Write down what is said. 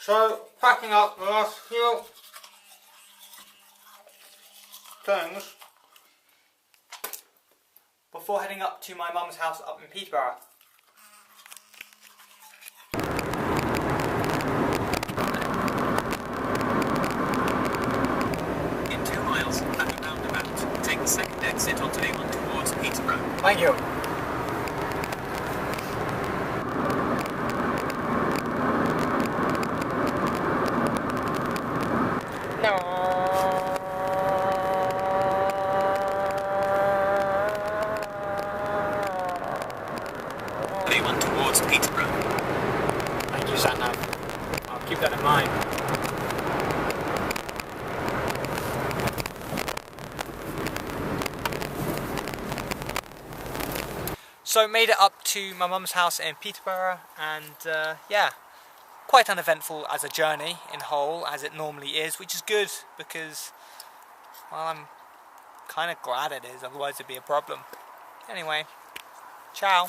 So, packing up the last few things before heading up to my mum's house up in Peterborough. In 2 miles, at a roundabout, take the second exit onto A1 towards Peterborough. Thank you. A1 towards Peterborough. Thank you, Satnav. I'll keep that in mind. So made it up to my mum's house in Peterborough, and yeah, quite uneventful as a journey in whole, as it normally is, which is good because, well, I'm kind of glad it is, otherwise it'd be a problem. Anyway, ciao.